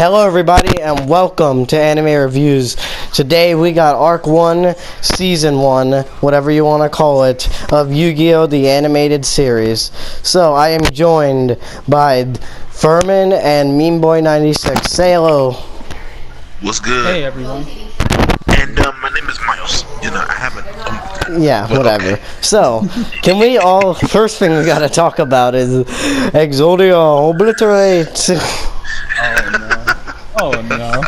Hello everybody and welcome to Anime Reviews. Today we got Arc 1, Season 1, whatever you want to call it, of Yu-Gi-Oh! The animated series. So I am joined by Furman and meanboy96. Say hello. What's good? Hey everyone. And my name is Miles. You know, I haven't. Yeah, whatever. Okay. So, can we all... First thing we gotta talk about is Yugioh obliterate. Oh no.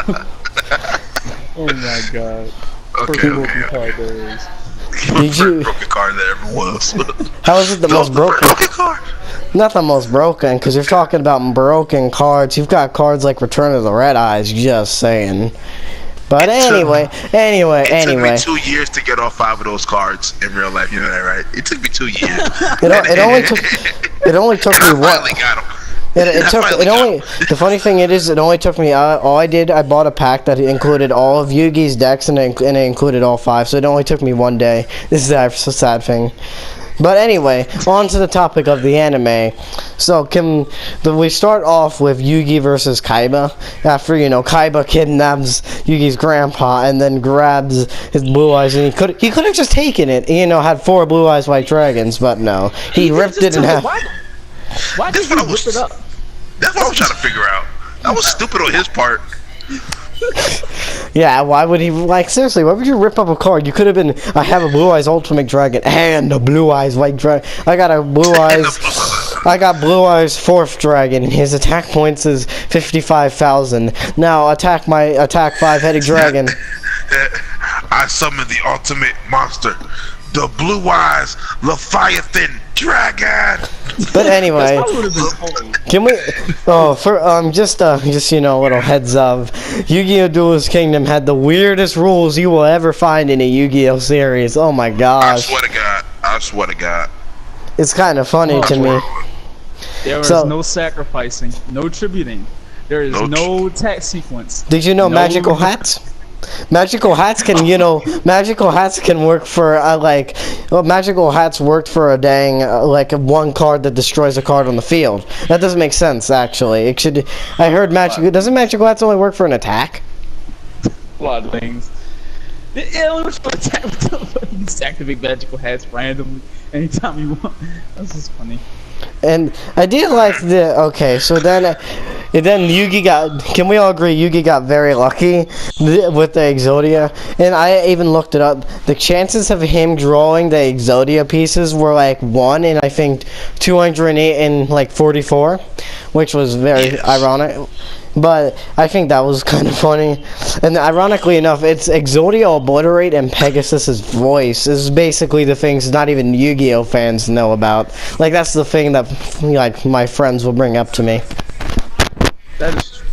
Oh my god. Okay. Broken card there is. Did you... broken card there ever was. How is it the most broken card? Not the most broken, because you're talking about broken cards. You've got cards like Return of the Red Eyes, just saying. But anyway. It took me 2 years to get all 5 of those cards in real life. You know that, right? It took me 2 years. it only took me one. I finally got them. The funny thing is, it only took me. I bought a pack that included all of Yugi's decks, and it included all 5. So it only took me 1 day. This is a sad thing. But anyway, on to the topic of the anime. So, we start off with Yugi versus Kaiba. After, Kaiba kidnaps Yugi's grandpa and then grabs his blue eyes. And he could have just taken it, had 4 blue eyes white dragons, but no. He ripped it in half. Why did he rip it up? That's what I was trying to figure out. That was stupid on his part. Yeah, why would he, seriously, why would you rip up a card? You could have been, I have a Blue Eyes Ultimate Dragon and a Blue Eyes White Dragon. I got Blue Eyes 4th Dragon. His attack points is 55,000. Now, attack 5-headed dragon. I summon the ultimate monster, the Blue Eyes Leviathan Dragon. But anyway, can we? Oh, just a little heads up. Yu-Gi-Oh! Duelist Kingdom had the weirdest rules you will ever find in a Yu-Gi-Oh! Series. Oh my gosh! I swear to God. It's kind of funny to me. There is no sacrificing, no tributing. There is no attack sequence. Did you know magical hats? Magical hats can, magical hats can work for, magical hats worked for a dang, one card that destroys a card on the field. That doesn't make sense, actually. I heard doesn't magical hats only work for an attack? A lot of things. It only works for an attack, but you just activate magical hats randomly anytime you want. That's just funny. And I did like so then Yugi got, can we all agree Yugi got very lucky with the Exodia? And I even looked it up. The chances of him drawing the Exodia pieces were 1 in, I think, 208 and 44, which was very ironic. But I think that was kind of funny. And ironically enough, it's Exodia Obliterate and Pegasus's voice is basically the things not even Yu-Gi-Oh! Fans know about. That's the thing that my friends will bring up to me. That is true.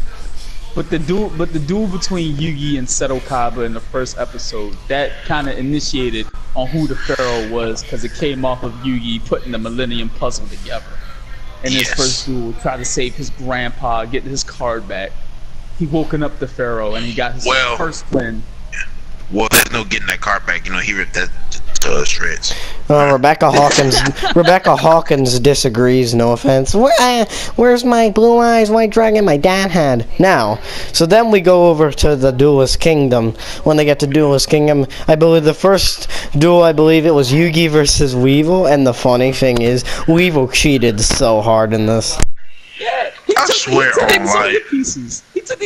But the duel between Yugi and Seto Kaiba in the first episode, that kind of initiated on who the Pharaoh was, because it came off of Yugi putting the Millennium Puzzle together. In his first duel, tried to save his grandpa, get his card back. He woken up the Pharaoh, and he got his first win. Well, there's no getting that card back. He ripped that to shreds. Rebecca Hawkins disagrees. No offense. Where's my Blue Eyes White Dragon my dad had? Now, so then we go over to the Duelist Kingdom. When they get to Duelist Kingdom, I believe the first duel, it was Yugi versus Weevil, and the funny thing is, Weevil cheated so hard in this. Yeah, He took the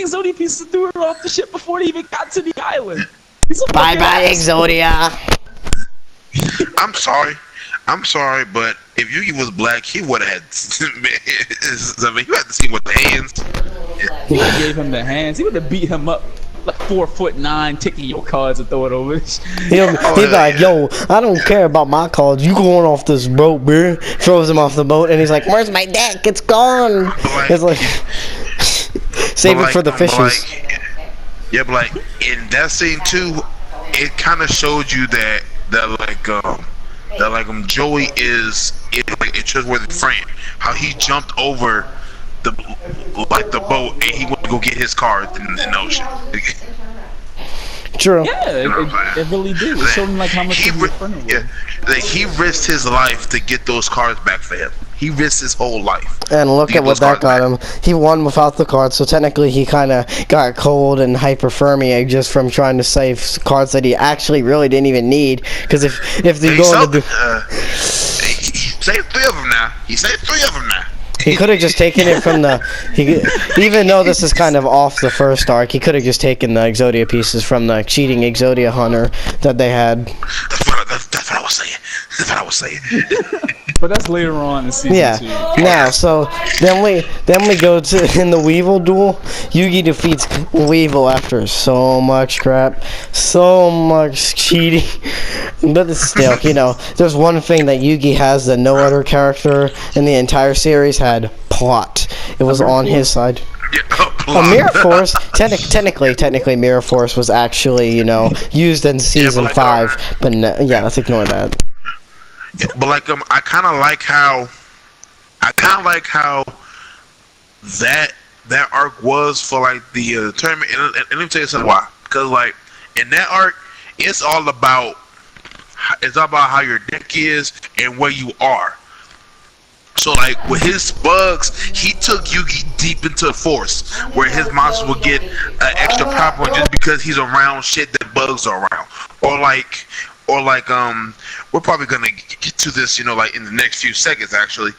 Exodia pieces and threw it off the ship before they even got to the island. Bye-bye, Exodia. I'm sorry, but if Yugi was black, he would have had. You had to see what the hands. He gave him the hands. He would have beat him up 4'9", taking your cards and throw it over. He's like, yo, I don't care about my cards. You going off this boat, bro? Throws him off the boat, and he's like, where's my deck? It's gone. It's like, save it for the fishes. Yeah, but in that scene too, it kind of showed you that Joey is a trustworthy friend. How he jumped over the boat and he went to go get his cards in the ocean. True. Yeah, it really did. It showed him how much he was friendly with. Yeah, he risked his life to get those cards back for him. He risked his whole life. And look to at get what those that got cards him. He won without the cards, so technically he kind of got cold and hyperthermia just from trying to save cards that he actually really didn't even need. Because if they go into he saved 3 of them now. He saved 3 of them now. he could have just taken it from the. Even though this is kind of off the first arc, he could have just taken the Exodia pieces from the cheating Exodia hunter that they had. That's what I was saying. That's what I was saying. But that's later on in season 2. Now, so then we go to in the Weevil duel. Yugi defeats Weevil after so much crap, so much cheating. But still, there's one thing that Yugi has that no other character in the entire series had: plot. It was on his side. Mirror Force, technically Mirror Force was actually, used in season 5, but no, let's ignore that. Yeah, but I kind of like how that arc was for the tournament. And let me tell you something why. Because in that arc, it's all about how your deck is and where you are. So with his bugs, he took Yugi deep into Force, where his monsters will get an extra power point just because he's around shit that bugs are around. Or we're probably gonna get to this, in the next few seconds actually.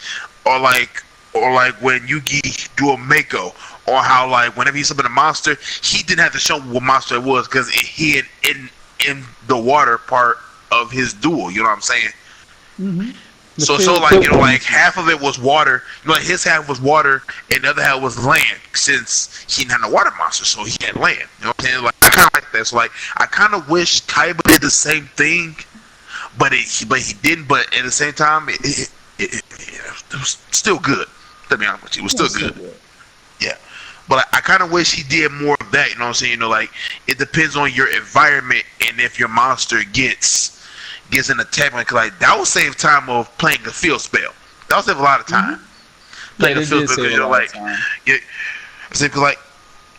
Or when Yugi do a Mako, or how whenever he summoned a monster, he didn't have to show what monster it was because it hid in the water part of his duel. You know what I'm saying? Mm-hmm. So half of it was water. His half was water, and the other half was land. Since he didn't have no water monster, so he had land. You know what I'm saying? I kind of like that. So I kind of wish Kaiba did the same thing, but he didn't. But at the same time, it was still good. To be honest with you, it was still good. Yeah. But I kind of wish he did more of that. You know what I'm saying? It depends on your environment and if your monster gets an attack, that will save time of playing a field spell. That will save a lot of time. Playing a field spell,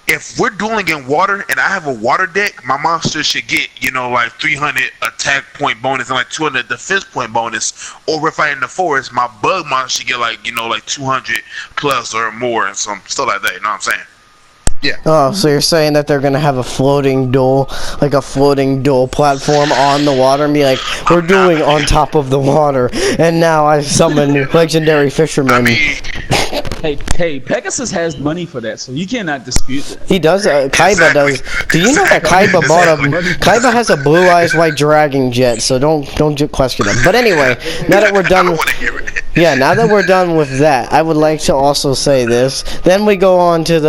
if we're dueling in water and I have a water deck, my monster should get 300 attack point bonus and 200 defense point bonus. Or if I'm in the forest, my bug monster should get 200 plus or more and some stuff like that. You know what I'm saying? Yeah. Oh, so you're saying that they're gonna have a floating duel, a floating duel platform on the water, and be we're doing on top of the water, and now I summon legendary fisherman. Hey, Pegasus has money for that, so you cannot dispute that. He does. Kaiba does. Do you know that Kaiba Kaiba has a blue eyes white dragon jet? So don't question him. But anyway, now that we're done. Now that we're done with that, I would like to also say this. Then we go on to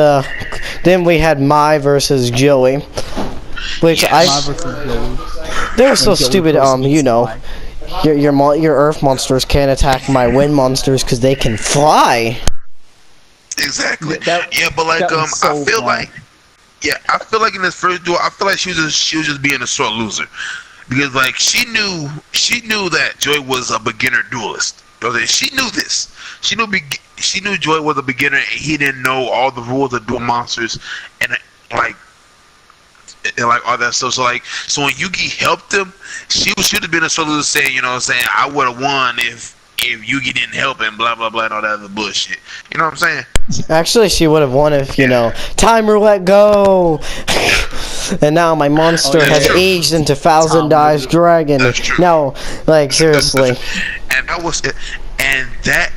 then we had Mai versus Joey, which they were so stupid. Your Earth monsters can't attack my Wind monsters because they can fly. Exactly. But I feel like in this first duel, I feel like she was just being a sore loser because she knew that Joy was a beginner duelist. She knew this. She knew Joy was a beginner and he didn't know all the rules of duel monsters and all that stuff. So when Yugi helped him, she should have been a sore loser saying, I would have won if Yugi didn't help him, blah blah blah, and all that other bullshit. You know what I'm saying? Actually, she would have won if time roulette go. And now my monster has aged into Thousand Eyes Dragon. Now, seriously. And that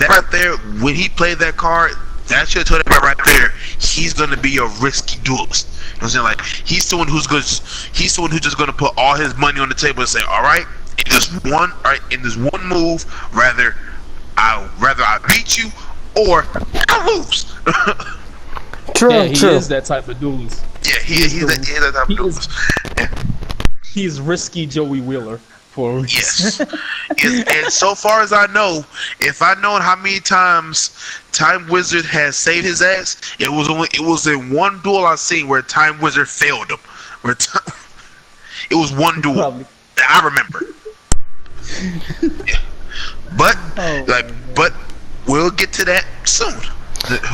right there, when he played that card, that should have told him right there, he's gonna be a risky duelist. You know what I'm saying? He's someone who's just gonna put all his money on the table and say, all right, in this one move, rather I beat you or I lose. True. He is that type of duelist. Yeah, he's that type of duelist. He's risky Joey Wheeler for a reason. Yes. And so far as I know, if I know how many times Time Wizard has saved his ass, it was in one duel I've seen where Time Wizard failed him. It was one duel. Probably. I remember. Yeah. But we'll get to that soon.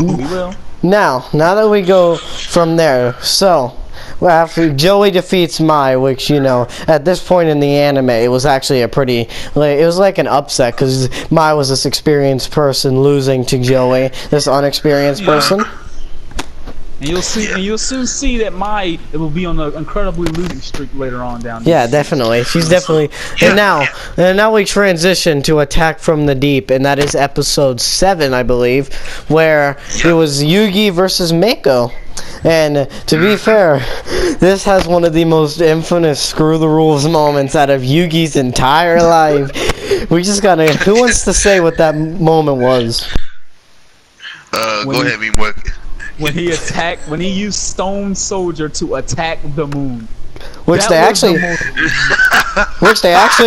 We will. Now that we go from there, so Well, after Joey defeats Mai, which, you know, at this point in the anime, it was actually a pretty, like, it was like an upset, because Mai was this experienced person losing to Joey, this unexperienced person. And you'll soon see that Mai will be on an incredibly losing streak later on down here. Yeah, definitely. She's definitely. And now we transition to Attack from the Deep, and that is episode 7, I believe, where it was Yugi versus Mako. And to be fair, this has one of the most infamous screw the rules moments out of Yugi's entire life. We just gotta. Who wants to say what that moment was? Go ahead, meanboy. When he used Stone Soldier to attack the moon. Which they actually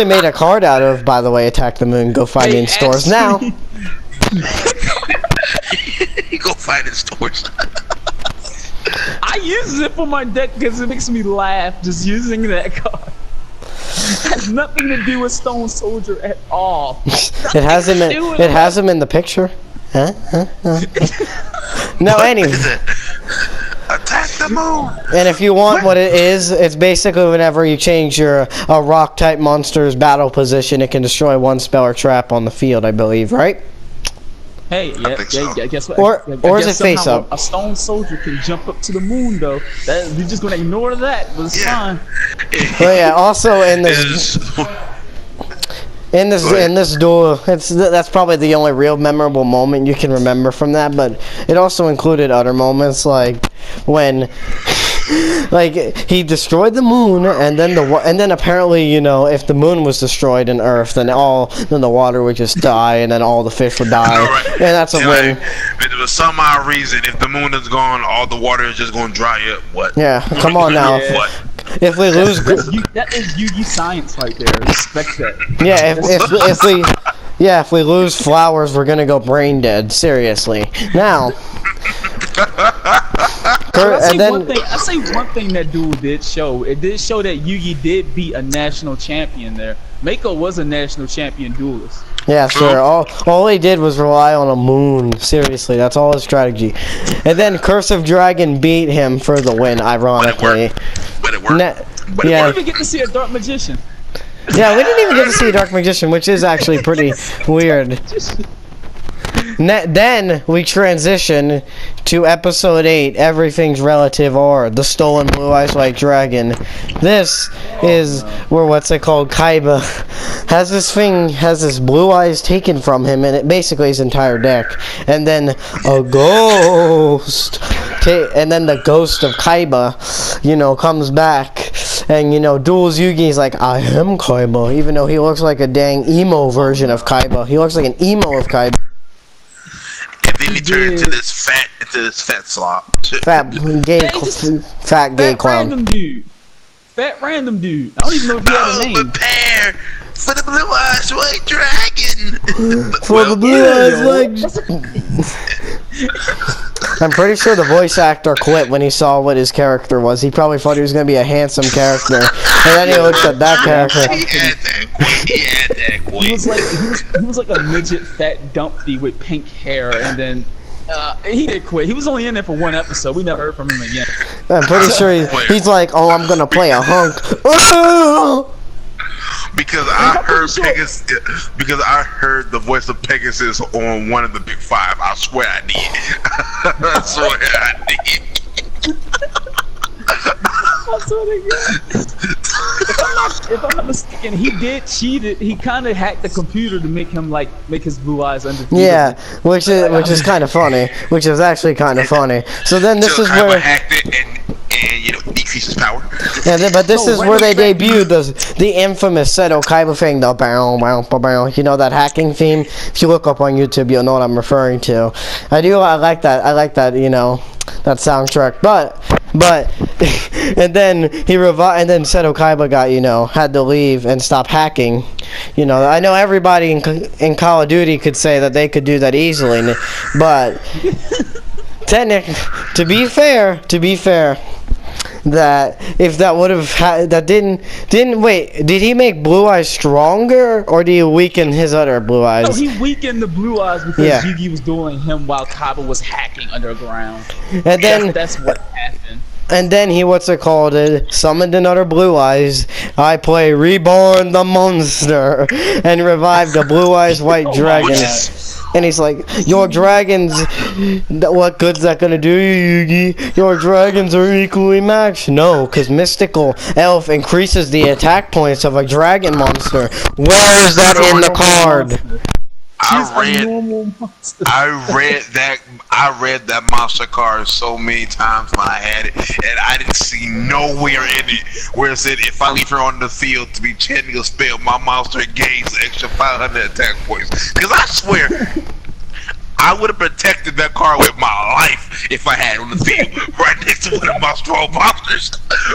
made a card out of, by the way. Attack the Moon. Go find it in stores now. Go find it in stores. I use it for my deck because it makes me laugh just using that card. It has nothing to do with Stone Soldier at all. It has him in the picture. Huh? No, anyway. Attack the moon. And if you want what it is, it's basically whenever you change a rock type monster's battle position, it can destroy one spell or trap on the field, I believe, right? Hey, yeah, guess what? Or is it face up? A Stone Soldier can jump up to the moon, though. You're just gonna ignore that, but it's fine. Well, yeah. Also, in this duel, that's probably the only real memorable moment you can remember from that. But it also included other moments, like when, like, he destroyed the moon, and then apparently, you know, if the moon was destroyed in Earth, then the water would just die, and then all the fish would die, right. And that's a win. For some odd reason, if the moon is gone, all the water is just going to dry up. What? Yeah, come on now. Yeah. What? If we lose, that is Yugi science right there. Respect that. Yeah, if we lose flowers, we're gonna go brain dead. Seriously. Now. I say one thing that duel did show. It did show that Yugi did beat a national champion there. Mako was a national champion duelist. Yeah, sure. All he did was rely on a moon. Seriously, that's all his strategy. And then Curse of Dragon beat him for the win, ironically. But it worked. We didn't even get to see a Dark Magician. Yeah, we didn't even get to see a Dark Magician, which is actually pretty weird. Then we transition to episode 8, Everything's Relative, or The Stolen Blue Eyes White Dragon. This is where, Kaiba has this blue eyes taken from him, and it basically his entire deck. And then a ghost, and then the ghost of Kaiba, you know, comes back. And, you know, duels Yugi. He's like, I am Kaiba, even though he looks like a dang emo version of Kaiba. He looks like an emo of Kaiba. And then he turned into this fat slob. Fat gay clown. Fat random dude. I don't even know if he had a name. Prepare for the blue eyes white dragon. For the blue eyes white. I'm pretty sure the voice actor quit when he saw what his character was. He probably thought he was going to be a handsome character. And then he looked at that character. He had that quit. He was like a midget fat dumpy with pink hair, and then he did quit. He was only in there for one episode. We never heard from him again. I'm pretty sure he's like, oh, I'm going to play a hunk. Because I heard the voice of Pegasus on one of the Big Five. I swear I did. I swear I did. If I'm not mistaken, he did cheat it. He kind of hacked the computer to make his blue eyes undefeated. Yeah, which is kind of funny. Which is actually kind of funny. So then this is where hacked it and you know decreases power. Yeah, but this is where they debuted the infamous Seto Kaiba thing, the bow bow bow. You know that hacking theme? If you look up on YouTube, you'll know what I'm referring to. I like that. You know, that soundtrack. But and then and then Seto Kaiba got, you know, had to leave and stop hacking. You know, I know everybody in Call of Duty could say that they could do that easily, but technically, to be fair, that if that would have didn't wait, did he make Blue Eyes stronger, or did he weaken his other Blue Eyes? No, he weakened the Blue Eyes because Yugi was dueling him while Kaiba was hacking underground. And then that's what happened. And then he, summoned another Blue Eyes. I play Reborn the Monster and revive the Blue Eyes White Dragon. And he's like, your dragons, what good's that gonna do you, Yugi? Your dragons are equally matched. No, because Mystical Elf increases the attack points of a dragon monster. Where is that in the card? I read that monster card so many times when I had it, and I didn't see nowhere in it where it said if I leave her on the field to be chanting a spell, my monster gains extra 500 attack points. Because I swear, I would have protected that card with my life if I had it on the field right next to one of my strong monsters.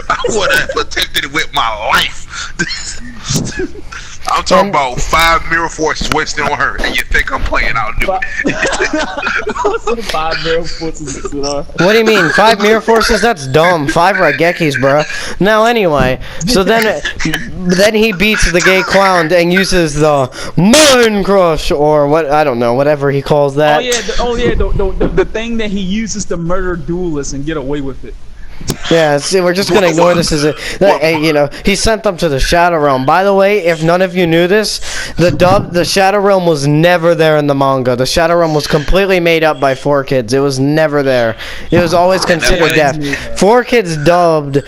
I would have protected it with my life. I'm talking about 5 mirror forces wasted on her, and you think I'm playing? I'll do it. 5 mirror forces. What do you mean? 5 mirror forces? That's dumb. 5 Raigekis, bro. Now, anyway, so then he beats the gay clown and uses the Mind Crush, or what? I don't know, whatever he calls that. The thing that he uses to murder duelists and get away with it. Yeah, see, we're just gonna ignore this as he sent them to the Shadow Realm. By the way, if none of you knew this, the Shadow Realm was never there in the manga. The Shadow Realm was completely made up by 4Kids. It was never there. It was always considered deaf. 4Kids dubbed,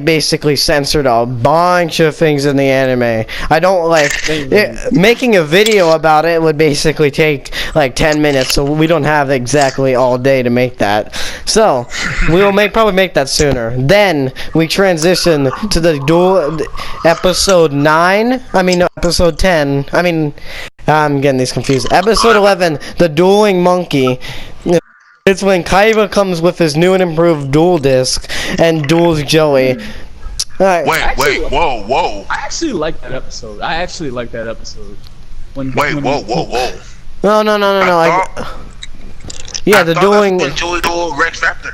basically censored a bunch of things in the anime. I don't making a video about it would basically take 10 minutes, so we don't have exactly all day to make that. So we will probably make that sooner. Then we transition to the episode 10. I'm getting these confused. Episode 11, the Dueling Monkey. It's when Kaiba comes with his new and improved duel disc and duels Joey. Wait, whoa. I actually like that episode. Whoa. No. Yeah, the dueling. Joey duel Rex Raptor.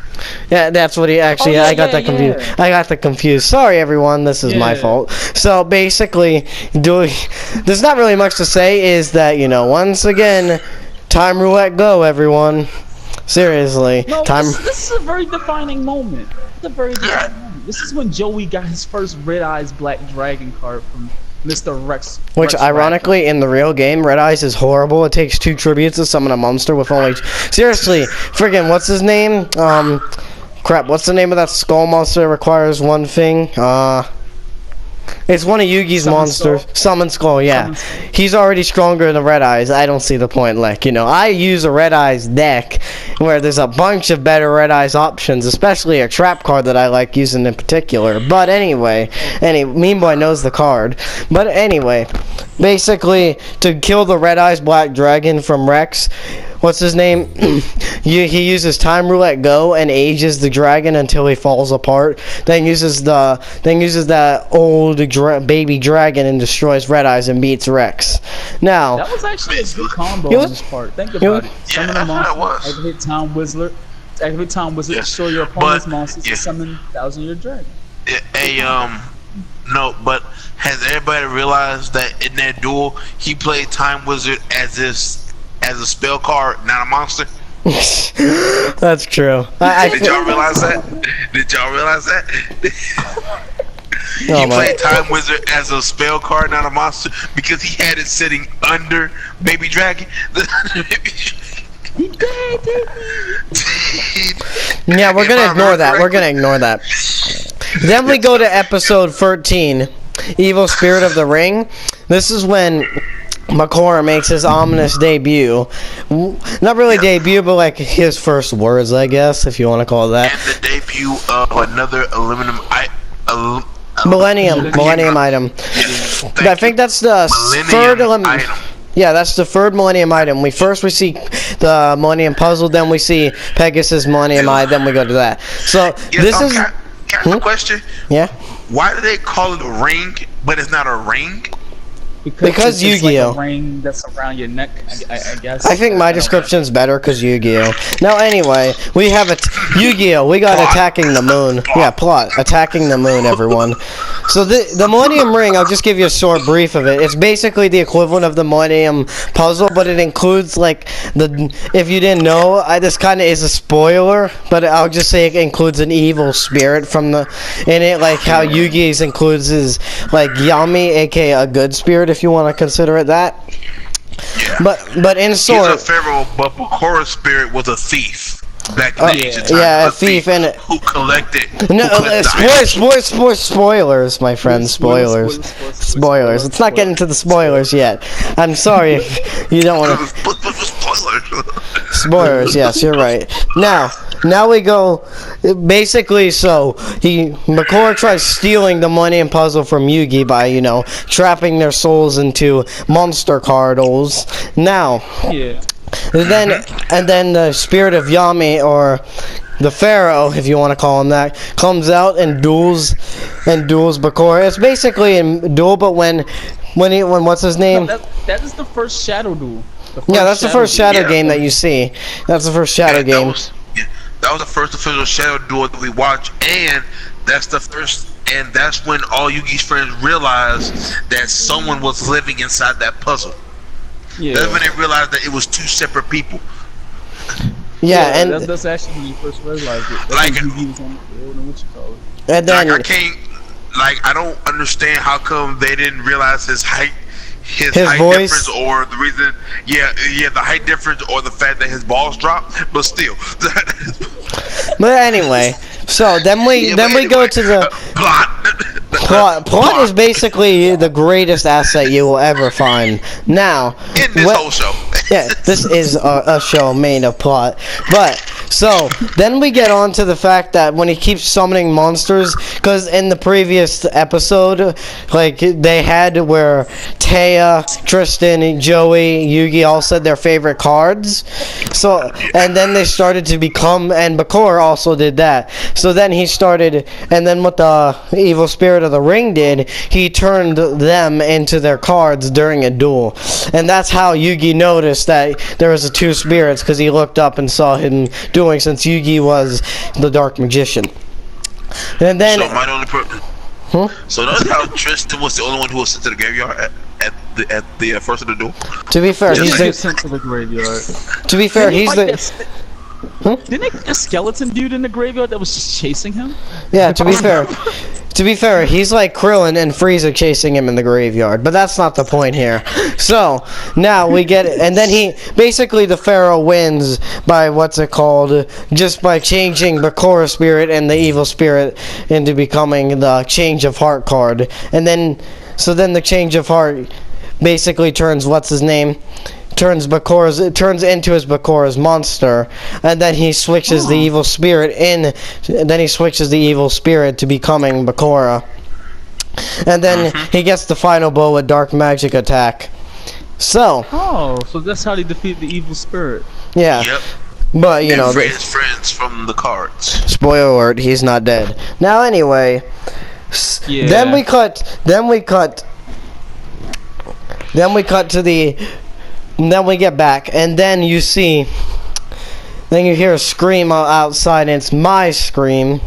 Yeah, that's what he actually. I got that confused. I got that confused. Sorry, everyone. This is my fault. So basically, there's not really much to say. Is that once again, time roulette go, everyone. Seriously, no, time. This is a very defining moment. This is when Joey got his first Red Eyes Black Dragon card from Mr. Rex. Which, ironically, in the real game, Red Eyes is horrible. It takes 2 tributes to summon a monster with only... Seriously, friggin', what's his name? Crap, what's the name of that skull monster that requires one thing? It's one of Yugi's monsters. Summon Skull, yeah. He's already stronger than Red Eyes. I don't see the point. I use a Red Eyes deck where there's a bunch of better Red Eyes options, especially a trap card that I like using in particular. But anyway, meanboy knows the card. But anyway, basically, to kill the Red Eyes Black Dragon from Rex, what's his name? He uses Time Roulette Go and ages the dragon until he falls apart. Then uses that old baby dragon and destroys Red Eyes and beats Rex. Now that was actually a good combo on this part. Think about it. Summon a monster, activate Time Wizard, destroy your opponent's monsters, and summon 1,000-year dragon. No, but has everybody realized that in that duel he played Time Wizard as a spell card, not a monster? That's true. Did y'all realize that? He played Time Wizard as a spell card, not a monster, because he had it sitting under Baby Dragon. Yeah, we're gonna ignore that. Then we go to episode 13, Evil Spirit of the Ring. This is when Makora makes his ominous debut. Not really debut, but his first words, I guess, if you want to call it that. And the debut of another Millennium item. But I think that's the third item. Yeah, that's the third Millennium item. We see the Millennium Puzzle, then we see Pegasus Millennium Eye, then we go to that. So this is. Can I have a question? Yeah. Why do they call it a ring, but it's not a ring? Because it's Yu-Gi-Oh. like a ring that's around your neck. I guess. I think my don't know. description's better because Yu-Gi-Oh. Now, anyway, we have Yu-Gi-Oh. We got attacking the moon. Yeah, plot attacking the moon, everyone. So the Millennium Ring, I'll just give you a short brief of it. It's basically the equivalent of the Millennium Puzzle, but it includes like if you didn't know, this kind of is a spoiler, but I'll just say it includes an evil spirit from in it, like how Yugi's includes is like Yami, aka a good spirit, if you want to consider it that. Yeah. But in He's sort, a pharaoh, but Bakura's spirit was a thief. Back in the ancient times, yeah, a a thief and who collected. no, who collected spoilers, my friends, spoilers. Let's not get into the spoilers yet. I'm sorry if you don't want to. Spoilers, yes, you're right. Now we go. Basically, so Bakura tries stealing the Millennium Puzzle from Yugi by trapping their souls into monster cardles. Now. Yeah. And then the spirit of Yami, or the Pharaoh, if you want to call him that, comes out and duels Bakura. It's basically a duel, but when what's his name? No, that is the first Shadow Duel. That's the first Shadow game that you see. That's the first Shadow game. That was the first official Shadow Duel that we watched, and that's when all Yugi's friends realized that someone was living inside that puzzle. Yeah. That's when they realized that it was two separate people. Yeah, and that's actually when you first realized it. That's like, when Yugi was on what you call it. And then I don't understand how come they didn't realize his height voice difference, or the reason, the height difference, or the fact that his balls dropped. But still. But anyway, so then we go to the plot. Plot is basically the greatest asset you will ever find. Now, in this whole show. Yeah, this is a show made of plot. But so then we get on to the fact that when he keeps summoning monsters, because in the previous episode, like they had where Taya, Tristan, Joey, Yugi all said their favorite cards. So and then they started to become, and Bakura also did that. So then he started, and then what the evil spirit of the ring did, he turned them into their cards during a duel, and that's how Yugi noticed that there was two spirits, because he looked up and saw him doing, since Yugi was the dark magician. And then so notice how Tristan was the only one who was sent to the graveyard at the first of the duel. To be fair, he's sent to the graveyard. To be fair, he's the. Didn't they get a skeleton dude in the graveyard that was just chasing him? Yeah, to be fair, he's like Krillin and Frieza chasing him in the graveyard, but that's not the point here. So, now we get it, and then the Pharaoh wins by, just by changing Bakura spirit and the evil spirit into becoming the Change of Heart card. And then the Change of Heart basically turns, turns into his Bakura's monster, and then he switches the evil spirit to becoming Bakura, and then he gets the final blow with dark magic attack. So that's how they defeat the evil spirit. Yeah. Yep. But his friends from the cards. Spoiler alert: he's not dead. Now anyway, then we cut to the. And then we get back, and then you hear a scream outside, and it's my scream,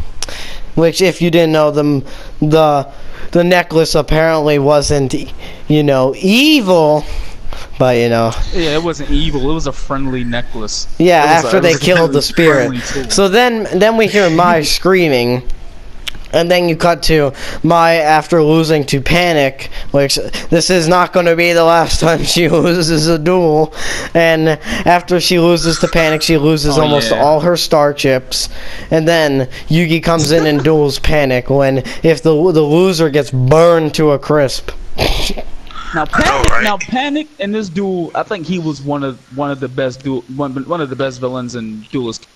which, if you didn't know, the necklace apparently wasn't, evil, but Yeah, it wasn't evil. It was a friendly necklace. Yeah, after they killed the spirit. So then we hear Mai screaming. And then you cut to Mai after losing to Panic, which this is not going to be the last time she loses a duel. And after she loses to Panic, she loses almost all her star chips. And then Yugi comes in and duels Panic if the loser gets burned to a crisp. Now Panic in this duel, I think he was one of the best villains in Duelist.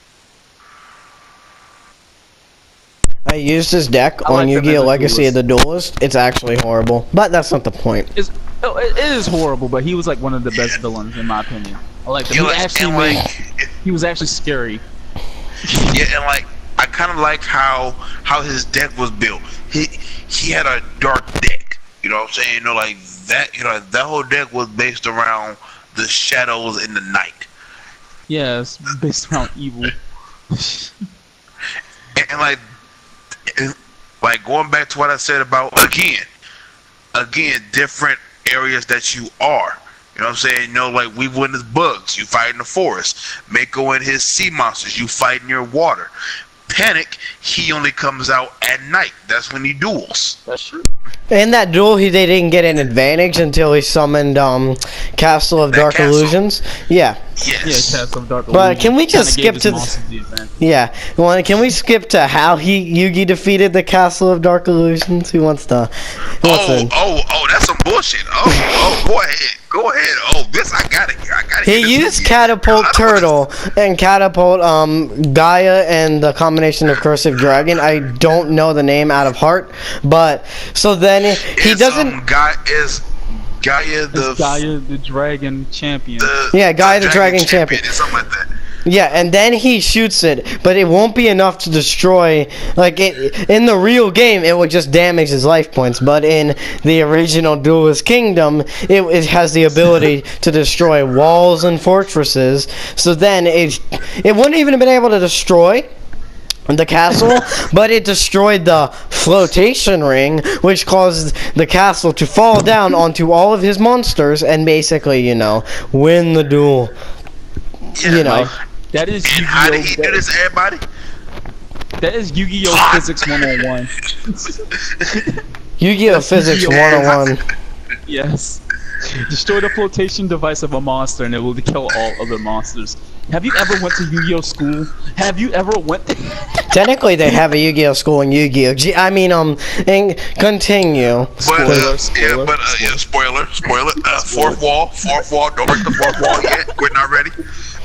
I used his deck on Yu-Gi-Oh! Legacy of the Duelist. It's actually horrible, but that's not the point. It is horrible, but he was like one of the best villains in my opinion. I like him. He was actually scary. Yeah, and I kind of like how his deck was built. He had a dark deck. You know what I'm saying? You know, like that. You know, that whole deck was based around the shadows in the night. Yeah, it's based around evil. And like going back to what I said about again, different areas that you are. You know what I'm saying? You know, like Weevil and his bugs, you fight in the forest. Mako and his sea monsters, you fight near water. Panic, he only comes out at night. That's when he duels. That's true. In that duel, they didn't get an advantage until he summoned Castle of Dark Illusions. Yeah. Yes. Yeah, Castle of Dark Illusions. But can we just skip to yeah? Well, can we skip to how Yugi defeated the Castle of Dark Illusions? Who wants to? Oh, that's some bullshit. Go ahead. Oh, this I got it. He used Catapult Turtle and Catapult Gaia and the combination of Cursive Dragon. I don't know the name out of heart, but so then he doesn't. Gaia the Dragon Champion. Gaia the Dragon Champion. Something like that. Yeah, and then he shoots it, but it won't be enough to destroy. Like in the real game, it would just damage his life points. But in the original Duelist Kingdom, it has the ability to destroy walls and fortresses. So then it wouldn't even have been able to destroy the castle, but it destroyed the flotation ring, which caused the castle to fall down onto all of his monsters and basically, win the duel. Yeah, that is Yu-Gi-Oh! How did he do this, everybody? That is Yu-Gi-Oh! Physics 101. Yu-Gi-Oh! Physics 101. Yes. Destroy the flotation device of a monster and it will kill all other monsters. Have you ever went to Yu-Gi-Oh! School? Have you ever went Technically, they have a Yu-Gi-Oh! School in Yu-Gi-Oh! And continue. Spoiler. Fourth wall. Don't break the fourth wall yet. We're not ready.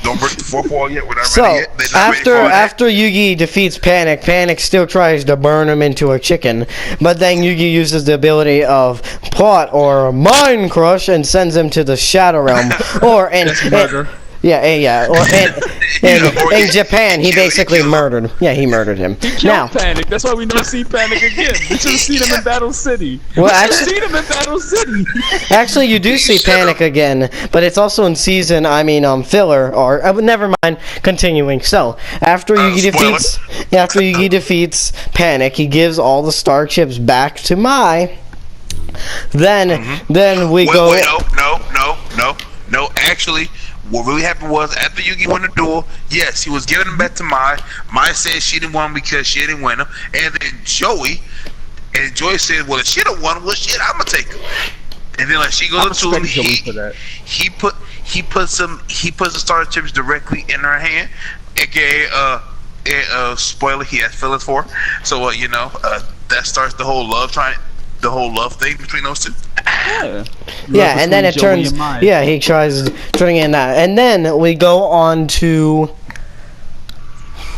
Don't break the fourth wall yet. We're not ready yet. After Yugi defeats Panic still tries to burn him into a chicken. But then Yugi uses the ability of Plot or Mind Crush and sends him to the Shadow Realm. In Japan, he basically murdered. Yeah, he murdered him. He killed Panic. That's why we never see Panic again. We should have seen him in Battle City. Actually, you do see Panic again, but it's also in season. Filler or never mind. Continuing. So after Yugi defeats Panic, he gives all the star chips back to Mai. Then we go. Wait, no. Actually, what really happened was after Yugi won the duel, yes, he was giving them back to Mai. Mai said she didn't want him because she didn't win him, and then Joey said, "Well, if she don't want him, well, shit, I'm gonna take him." And then she goes to him. He puts the star chips directly in her hand, aka spoiler, he has feelings for her. So that starts the whole love thing between those two. Yeah, and then it turns. Yeah, he tries turning in that, and then we go on to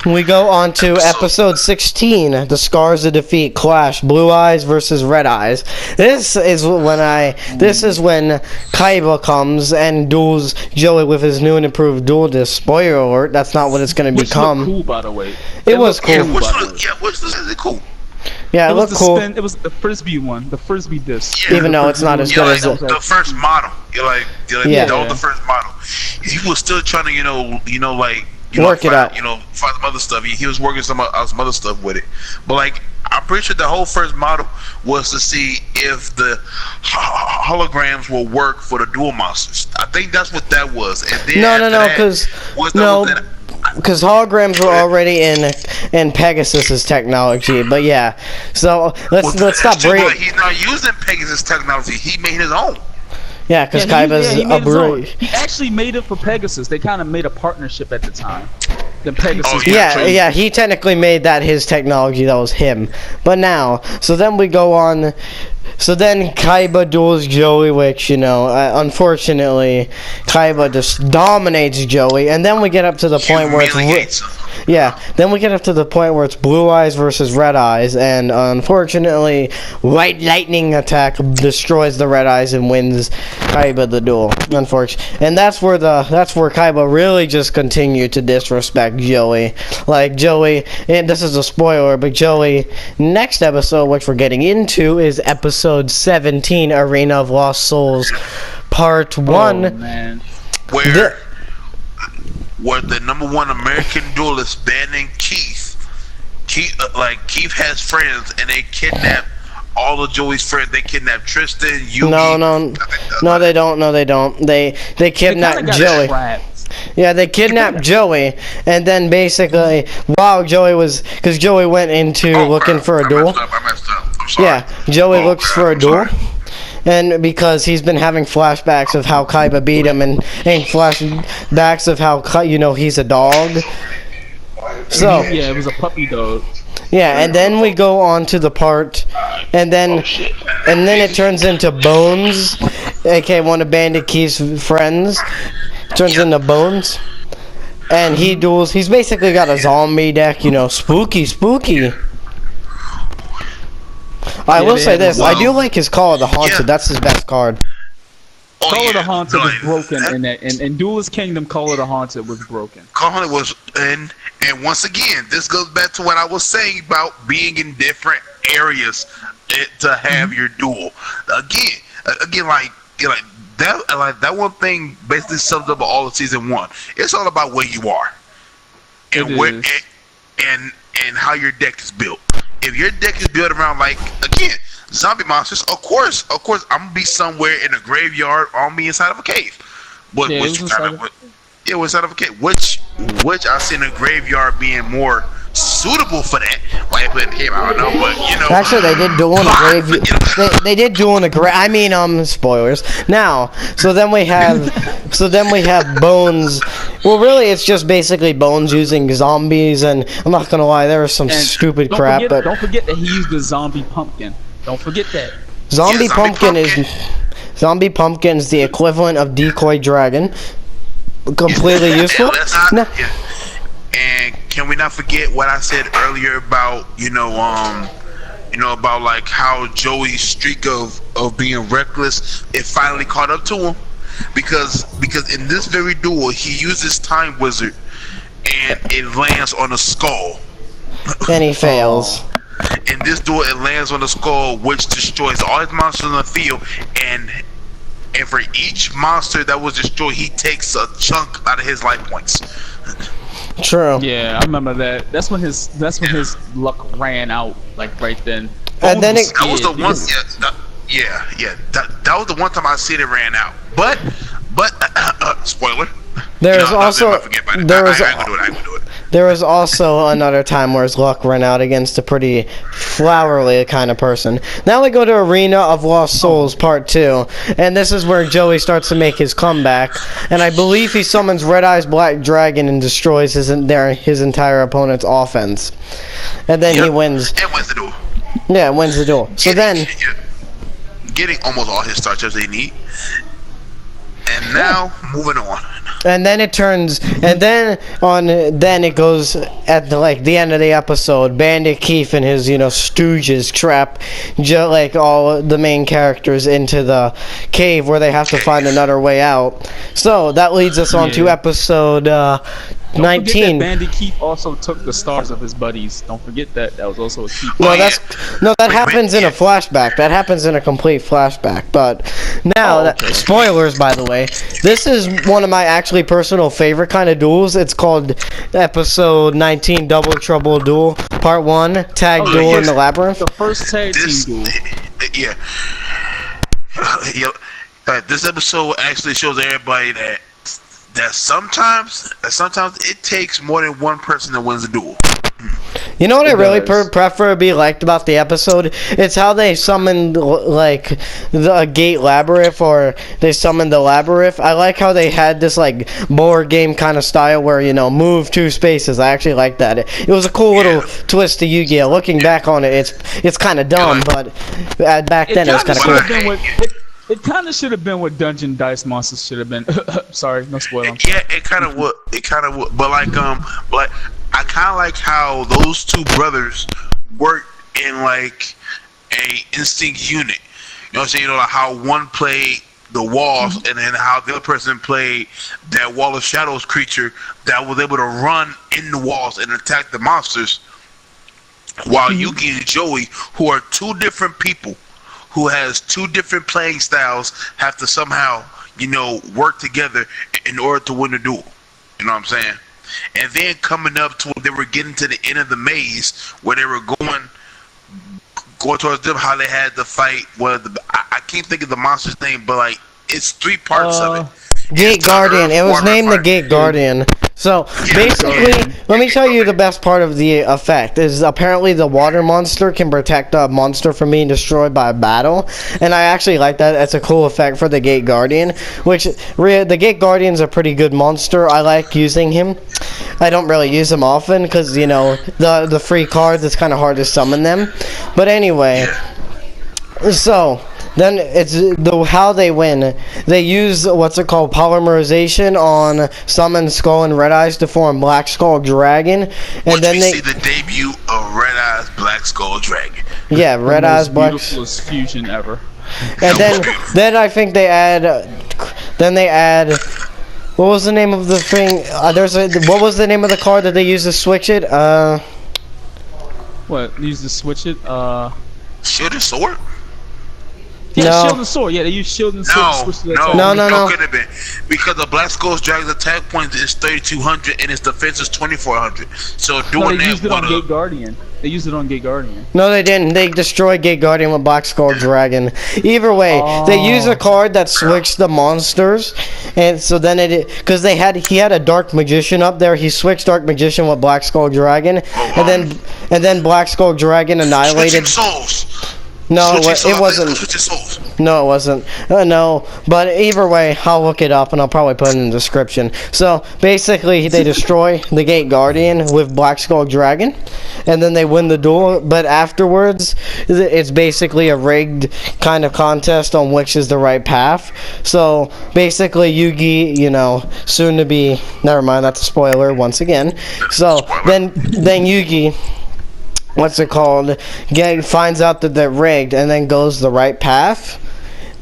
episode 16, the Scars of Defeat Clash, Blue Eyes versus Red Eyes. This is when Kaiba comes and duels Joey with his new and improved duel disc. Spoiler alert, that's not what it's going to become. Which looked cool, by the way. It was cool. Which is cool. Yeah, it looked cool. It was the frisbee one, the frisbee disc. Even though it's not as good as the first model. The first model. He was still trying to, work it out. Find some other stuff. He was working some other stuff with it. But I'm pretty sure the whole first model was to see if the holograms will work for the dual monsters. I think that's what that was. And then because holograms were already in Pegasus's technology, but yeah. So let's stop breaking. He's not using Pegasus technology. He made his own. Yeah, because Kaiba's a brilliant. He actually made it for Pegasus. They kind of made a partnership at the time. Then Pegasus. He technically made that his technology. That was him. But now, so then we go on. So then Kaiba duels Joey, which, unfortunately, Kaiba just dominates Joey. And then we get up to the point where it's Blue Eyes versus Red Eyes. And unfortunately, White Lightning attack destroys the Red Eyes and wins Kaiba the duel. Unfortunately. And that's where Kaiba really just continued to disrespect Joey. Like Joey, and this is a spoiler, but Joey, next episode, which we're getting into, is episode episode 17, Arena of Lost Souls, Part 1. Oh, man. Where the #1 American duelist banning Keith. Keith has friends, and they kidnap all of Joey's friends. They kidnap Tristan, Yugi. No, they don't. No, they don't. They kidnap Joey. Yeah, they kidnapped Joey, and then basically, while Joey was, because Joey went into looking for a duel. I messed up. I'm sorry. Yeah, Joey looks for a duel. And because he's been having flashbacks of how Kaiba beat him, and flashbacks of how he's a dog. So yeah, it was a puppy dog. Yeah, and then we go on to the part, and then it turns into Bones, aka one of Bandit Keith's friends. Turns into Bones, and he duels. He's basically got a zombie deck, spooky. I will say this: I do like his Call of the Haunted. Yeah. That's his best card. Call of the Haunted was broken in that. In Duelist Kingdom, Call of the Haunted was broken. Call of the was, and once again, this goes back to what I was saying about being in different areas to have your duel. Again, like that one thing basically sums up all of season 1. It's all about where you are, and and how your deck is built. If your deck is built around zombie monsters, of course, I'm gonna be somewhere in a graveyard or I'm be inside of a cave. It was inside of a cave. Which I see in a graveyard being more suitable for that. Why they put it in the cave, I don't know, but Actually, they did duel in a grave. They did duel in a grave. I mean, spoilers. Now, so then we have Bones. Well, really, it's just basically Bones using zombies, and I'm not gonna lie, there was some stupid crap. But don't forget that he used the zombie pumpkin. Don't forget that. Zombie pumpkin is the equivalent of decoy dragon. Completely useful. And can we not forget what I said earlier about about like how Joey's streak of being reckless, it finally caught up to him because in this very duel he uses Time Wizard and it lands on a skull. And he fails. In this duel, it lands on the skull, which destroys all his monsters in the field, and for each monster that was destroyed, he takes a chunk out of his life points. True. Yeah, I remember that. That's when his luck ran out, like right then. And then that was the one. That was the one time I seen it ran out. But spoiler. There was also another time where his luck ran out against a pretty flowery kind of person. Now we go to Arena of Lost Souls Part 2, and this is where Joey starts to make his comeback, and I believe he summons Red Eyes Black Dragon and destroys his entire opponent's offense. And then he wins. And wins the duel. Yeah, wins the duel. So then getting almost all his star chips they need. And now moving on. And then it turns, then it goes at the end of the episode. Bandit Keith and his stooges trap all the main characters into the cave where they have to find another way out. So that leads us on to episode 19. Don't forget that Bandit Keith also took the stars of his buddies. Don't forget that. That was also a key. That happens in a flashback. That happens in a complete flashback. But now, spoilers, by the way. This is one of my actually personal favorite kind of duels. It's called episode 19, Double Trouble Duel, Part 1, Tag Duel in the Labyrinth. The first tag team duel. This episode actually shows everybody that sometimes it takes more than one person to win the duel. You know what I really preferably liked about the episode? It's how they summoned the Gate Labyrinth, or they summoned the Labyrinth. I like how they had this board game kind of style where move 2 spaces. I actually like that. It was a cool little twist to Yu-Gi-Oh. Looking back on it, it's kind of dumb, but back then it was kind of cool. It kind of should have been what Dungeon Dice Monsters should have been. Sorry, no spoiler. Yeah, it kind of would. But I kind of like how those two brothers worked in a instinct unit. You know what I'm saying? How one played the walls, and then how the other person played that Wall of Shadows creature that was able to run in the walls and attack the monsters. While Yugi and Joey, who are two different people, who has two different playing styles have to somehow, work together in order to win the duel. You know what I'm saying? And then coming up to when they were getting to the end of the maze, where they were going towards them, how they had to fight. I can't think of the monster's name, but like it's three parts of it. Gate Guardian. It was named the Gate Guardian. So basically, let me tell you the best part of the effect is apparently the water monster can protect a monster from being destroyed by a battle, and I actually like that. That's a cool effect for the Gate Guardian. Which the Gate Guardian's a pretty good monster. I like using him. I don't really use him often because the free cards. It's kind of hard to summon them. But anyway, so. Then it's how they win. They use what's it called, polymerization on Summon Skull and Red Eyes to form Black Skull Dragon, and then they see the debut of Red Eyes Black Skull Dragon. Yeah, Red Eyes Black. Beautifulest fusion ever. And then I think they add. What was the name of the thing? What was the name of the card that they used to switch it? What? Use to switch it? Shield and Sword. Yeah, No. Shield and Sword. Yeah, they use Shield and Sword to switch to that. No. Could have been because the Black Skull's Dragon's attack point is 3,200 and its defense is 2,400. So doing they that used it on Gate Guardian. They used it on Gate Guardian. No, they didn't. They destroyed Gate Guardian with Black Skull Dragon. Either way, they use a card that switched the monsters, and so then because he had a Dark Magician up there. He switched Dark Magician with Black Skull Dragon, and then Black Skull Dragon annihilated. Souls. No, it wasn't. No, it wasn't. No, but either way, I'll look it up and I'll probably put it in the description. So basically, they destroy the Gate Guardian with Black Skull Dragon, and then they win the duel. But afterwards, it's basically a rigged kind of contest on which is the right path. So basically, Yugi, soon to be. Never mind, that's a spoiler once again. So then Yugi. What's it called? Finds out that they're rigged and then goes the right path,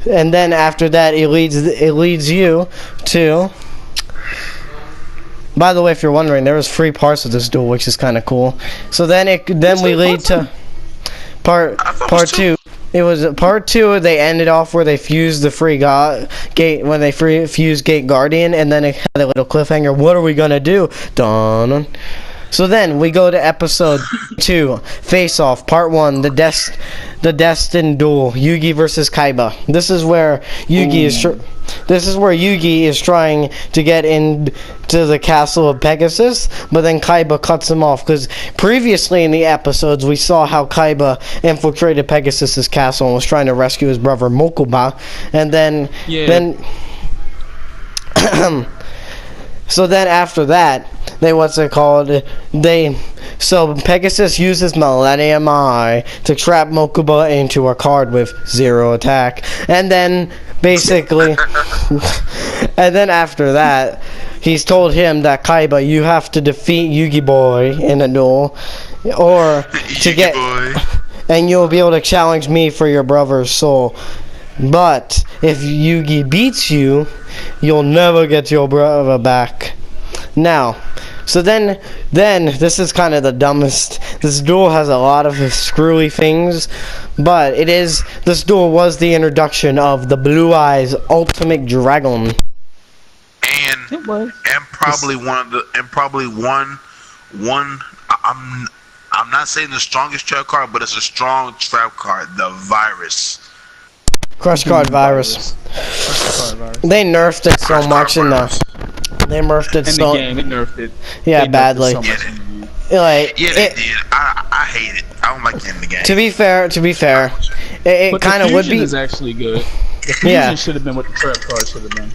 and then after that it leads you to. By the way, if you're wondering, there was 3 parts of this duel, which is kind of cool. So then we lead to part 2. It was part 2. They ended off where they fused the gate when they fused Gate Guardian, and then it had a little cliffhanger. What are we gonna do? Dun. So then we go to episode 2, Face Off, part 1, the Destined Duel, Yugi versus Kaiba. This is where Yugi is trying to get into the castle of Pegasus, but then Kaiba cuts him off because previously in the episodes we saw how Kaiba infiltrated Pegasus's castle and was trying to rescue his brother Mokuba, and then so then after that, so Pegasus uses Millennium Eye to trap Mokuba into a card with 0 attack. And then basically and then after that, he's told him that Kaiba, you have to defeat Yugi Boy in a duel or and you'll be able to challenge me for your brother's soul. But if Yugi beats you, you'll never get your brother back. Now, so then this is kind of the dumbest. This duel has a lot of screwy things, but this duel was the introduction of the Blue Eyes Ultimate Dragon. And probably one I'm not saying the strongest trap card, but it's a strong trap card, the Virus. Crush Card Virus. They nerfed it so much in the game. They nerfed it. Yeah, badly. They did. I hate it. I don't like it in the game. To be fair, it kind of would be. Is actually good. The fusion should have been what the trap card should have been.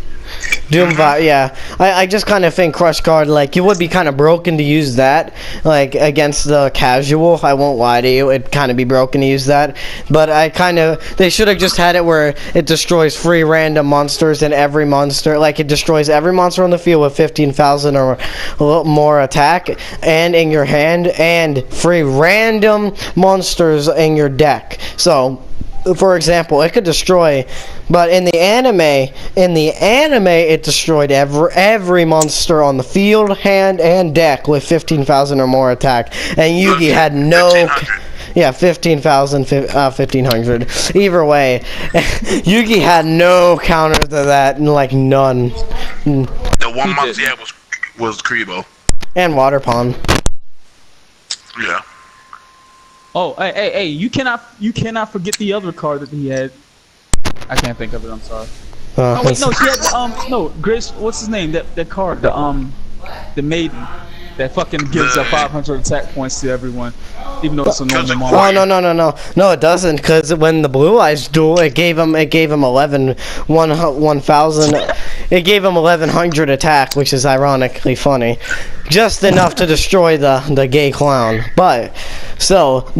I just kind of think Crush Card, like, you would be kind of broken to use that, like, against the casual. I won't lie to you, it'd kind of be broken to use that, but they should have just had it where it destroys free random monsters, and every monster, like, it destroys every monster on the field with 15,000 or more attack, and in your hand, and free random monsters in your deck. So, for example, it could destroy, but in the anime, it destroyed every monster on the field, hand, and deck with 15,000 or more attack. And Yugi had no, Yeah, 15,000, 1,500. Either way, Yugi had no counter to that, like none. The one month he had was Kribo. And Water Pond. Yeah. Oh, hey! You cannot forget the other card that he had. I can't think of it. I'm sorry. Oh wait, no, she had no Grace. What's his name? That card, the maiden, that fucking gives 500 attack points to everyone, even though it's a normal monster. Oh no, it doesn't, because when the Blue Eyes duel, it gave him 1,000. It gave him 1,100 attack, which is ironically funny, just enough to destroy the gay clown. But so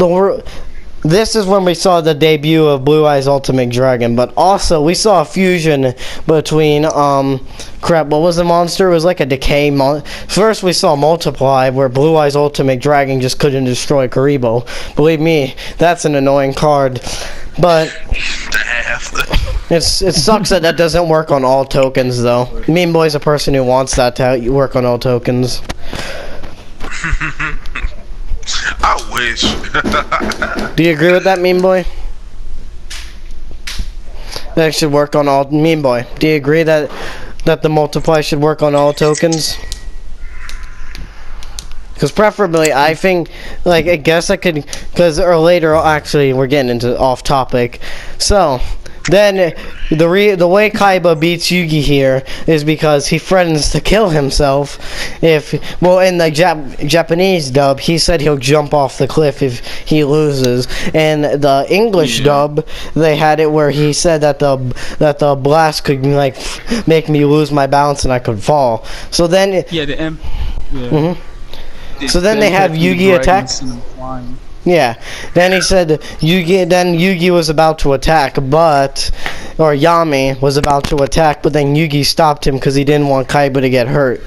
this is when we saw the debut of Blue Eyes Ultimate Dragon, but also we saw a fusion between crap, what was the monster? It was like a decay First we saw Multiply, where Blue Eyes Ultimate Dragon just couldn't destroy Karibo. Believe me, that's an annoying card. But it sucks that doesn't work on all tokens, though. Mean Boy's a person who wants that to work on all tokens. I wish. Do you agree with that, Mean Boy? That it should work on all. Mean Boy, do you agree that the multiply should work on all tokens? Because preferably, I think, like, I guess I could, or later, actually, we're getting into off topic. So, then, the way Kaiba beats Yugi here is because he threatens to kill himself well, in the Japanese dub, he said he'll jump off the cliff if he loses. And the English dub, they had it where he said that the blast could, like, make me lose my balance and I could fall. So then... So then they have Yugi attack. Yeah. Then he said Yugi was about to attack, or Yami was about to attack, but then Yugi stopped him because he didn't want Kaiba to get hurt.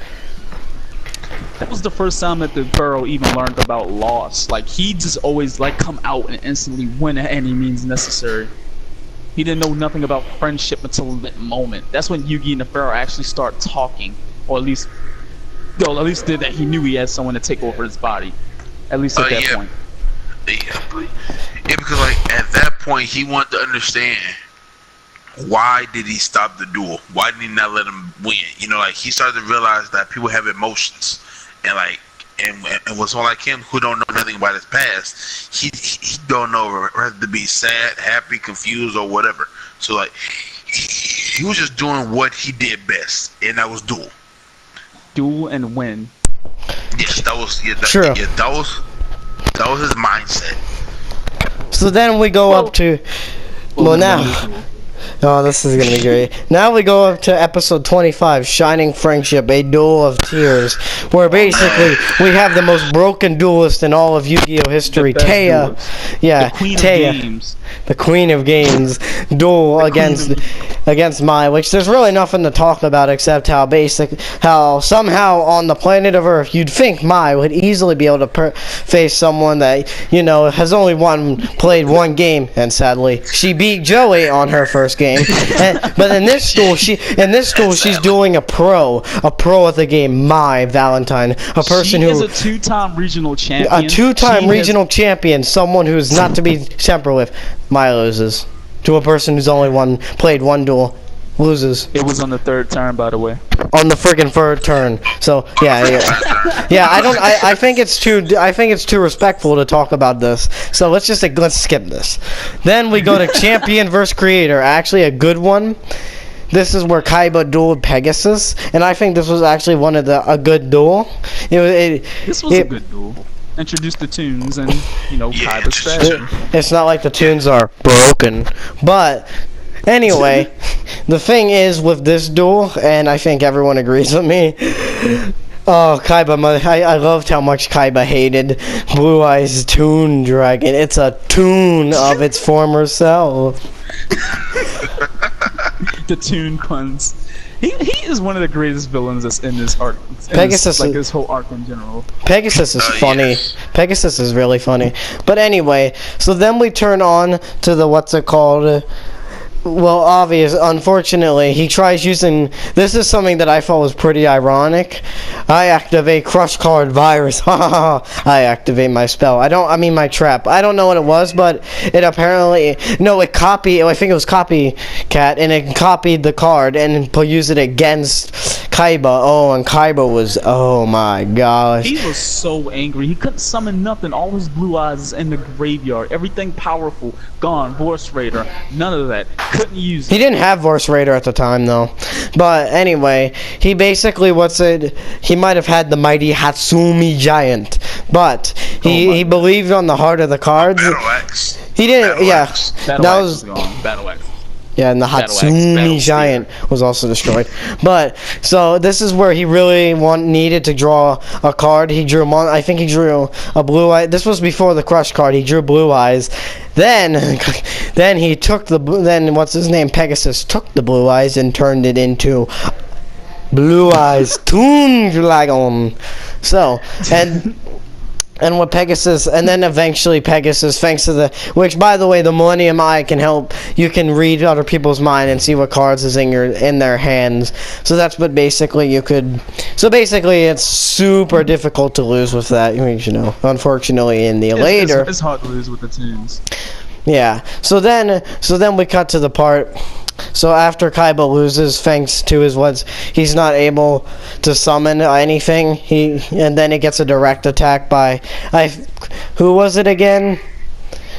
That was the first time that the Pharaoh even learned about loss. Like, he just always, like, come out and instantly win at any means necessary. He didn't know nothing about friendship until that moment. That's when Yugi and the Pharaoh actually start talking, or at least did that. He knew he had someone to take over his body, at least at that point. Yeah, because like at that point he wanted to understand why did he stop the duel? Why did he not let him win? You know, like he started to realize that people have emotions, and like and what's all like him who don't know nothing about his past, he don't know whether to be sad, happy, confused, or whatever. So like he was just doing what he did best, and that was duel. Duel and win. Yes, that was True. Yeah, that was his mindset. So then we go up to now. Oh, this is gonna be great. Now we go up to episode 25, Shining Friendship, a Duel of Tears, where basically we have the most broken duelist in all of Yu-Gi-Oh history, Taya. Yeah, Taya, the Queen of Games, duel against Mai, which there's really nothing to talk about except how somehow on the planet of Earth you'd think Mai would easily be able to face someone that, you know, has only played one game, and sadly she beat Joey on her first game. But in this duel, she's dueling a pro at the game, Mai Valentine, a person who is a two-time regional champion. A two-time regional champion, someone who's not to be tampered with. Mai loses to a person who's only played one duel. Loses. It was on the third turn, by the way. On the friggin' third turn. So yeah. I think it's too respectful to talk about this. So let's skip this. Then we go to Champion vs Creator. Actually, a good one. This is where Kaiba dueled Pegasus, and I think this was actually a good duel. This was a good duel. Introduced the tunes and Kaiba's strategy. It's not like the tunes are broken, but. Anyway, the thing is with this duel, and I think everyone agrees with me. Oh, Kaiba! I loved how much Kaiba hated Blue Eyes Toon Dragon. It's a toon of its former self. The Toon puns. He is one of the greatest villains that's in this arc. Pegasus, this whole arc in general. Pegasus is funny. Yes. Pegasus is really funny. But anyway, so then we turn on to the Well, unfortunately, he tries using. This is something that I thought was pretty ironic. I activate Crush Card Virus. I activate my spell. I mean my trap. I don't know what it was, but it apparently. No, it copied. I think it was Copycat, and it copied the card and used it against Kaiba. Oh, and Kaiba was. Oh my gosh. He was so angry. He couldn't summon nothing. All his blue eyes is in the graveyard. Everything powerful, gone. Voice Raider, none of that. Couldn't use it. He didn't have Voice Raider at the time, though. But anyway, he basically he might have had the mighty Hatsumi Giant, but he believed on the heart of the cards. Battle Axe. He didn't. Battle Yeah, Axe. Battle that Axe was. gone. Battle Axe. Yeah, and the Battle Axe, Hatsumi Battle Giant was also destroyed. But so this is where he really needed to draw a card. He drew I think he drew a blue eye. This was before the Crush card. He drew blue eyes. Then he took what's his name? Pegasus took the blue eyes and turned it into Blue Eyes Toon Dragon. So and what Pegasus, and then eventually Pegasus, thanks to which by the way, the Millennium Eye can help. You can read other people's mind and see what cards is in their hands. So that's what basically you could. So basically, it's super difficult to lose with that. Unfortunately, in the later. It's hard to lose with the tunes. Yeah. So then we cut to the part. So after Kaiba loses, thanks to he's not able to summon anything. And then he gets a direct attack by who was it again?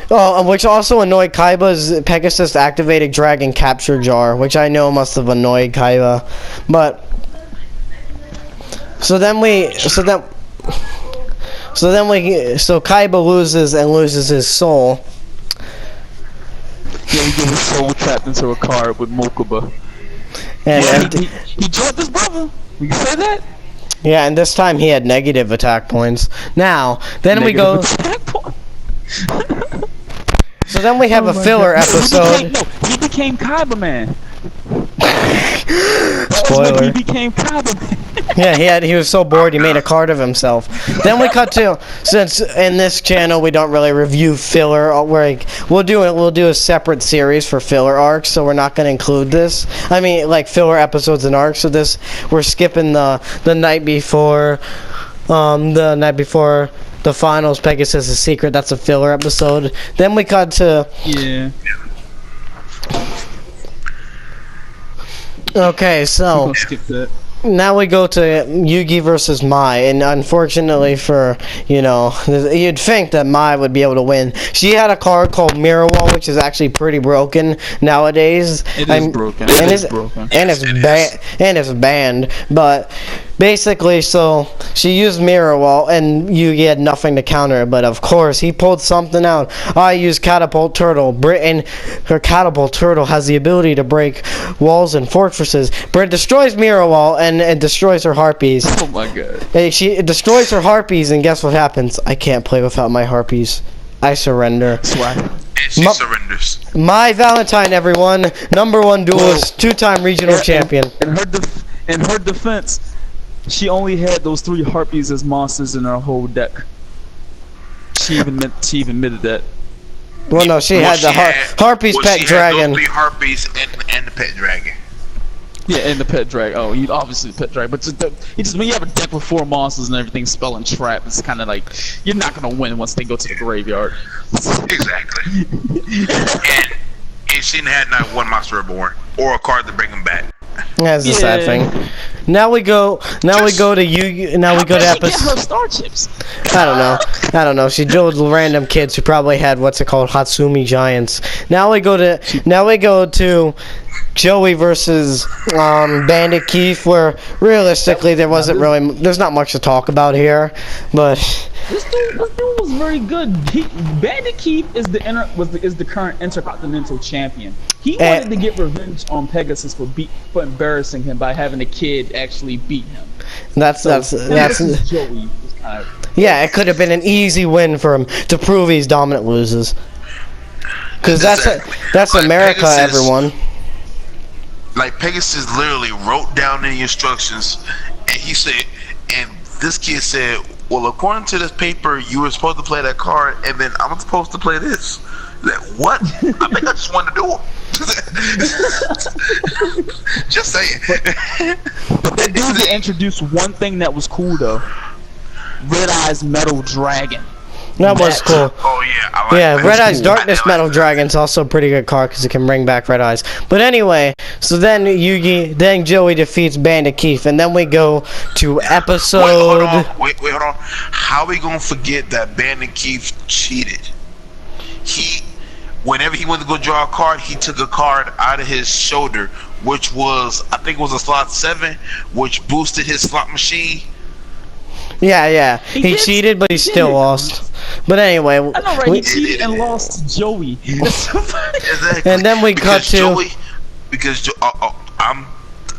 Oh, which also annoyed Kaiba's Pegasus activated Dragon Capture Jar, which I know must have annoyed Kaiba. But so Kaiba loses his soul. Yeah, he gets his soul trapped into a card with Mokuba. And he jumped his brother. You can say that? Yeah, and this time he had negative attack points. Now, then Negative we go. attack point. So then we have a filler episode. He became Kaiba Man. Spoiler. He became Kaiba Man. Yeah, he was so bored he made a card of himself. Then we cut to, since in this channel we don't really review filler, we'll do a separate series for filler arcs, so we're not going to include this. I mean, like filler episodes and arcs. So we're skipping the night before the finals. Pegasus' secret. That's a filler episode. Then we cut to Okay, so We'll skip that. now we go to Yugi versus Mai, and unfortunately for, you'd think that Mai would be able to win. She had a card called Mirror Wall, which is actually pretty broken nowadays. It is broken. And it's banned, but basically, so she used Mirror Wall, and Yugi had nothing to counter it, but of course, he pulled something out. I used Catapult Turtle, and her Catapult Turtle has the ability to break walls and fortresses. Brit destroys Mirror Wall, and destroys her harpies. Oh my god. She destroys her harpies, and guess what happens? I can't play without my harpies. I surrender. Swag. And she surrenders. My Valentine, everyone. #1 duelist, 2-time regional champion. In her defense, she only had those 3 harpies as monsters in her whole deck. She even admitted that. Well, no, she had the Harpies Pet Dragon. She had those 3 harpies and the pet dragon. Yeah, and the pet dragon. Oh, you obviously the pet dragon, but when you have a deck with 4 monsters and everything spell and trap, it's kind of like you're not gonna win once they go to the graveyard. Exactly. and she had not one monster reborn or a card to bring them back. That's the sad thing. Now we go to Yugi. Now we go to episode. Get her star chips. I don't know. She dueled random kids who probably had Hatsumi Giants. Now we go to Joey versus Bandit Keith, where realistically there's not much to talk about here, but this dude was very good. Bandit Keith is the current Intercontinental Champion. He wanted to get revenge on Pegasus for embarrassing him by having a kid actually beat him. That's Joey. Yeah, it could have been an easy win for him to prove he's dominant loses. Because that's America, Pegasus, everyone. Like Pegasus literally wrote down the instructions, and this kid said, well, according to this paper, you were supposed to play that card, and then I'm supposed to play this. Like, what? I think I just wanted to do them. Just saying. But they did introduce one thing that was cool though. Red Eye's Metal Dragon. That was cool. Oh yeah, I like Yeah, that. Red Eye's cool. Darkness Metal Dragon's also a pretty good card because it can bring back Red Eyes. But anyway, so then Joey defeats Bandit Keith, and then we go to episode. Wait, hold on. How we gonna forget that Bandit Keith cheated? Whenever he went to go draw a card, he took a card out of his shoulder, which was, I think it was a slot 7, which boosted his slot machine. Yeah. He cheated, but he still lost. But anyway, I know, right? He cheated and lost to Joey. Exactly. And then we cut to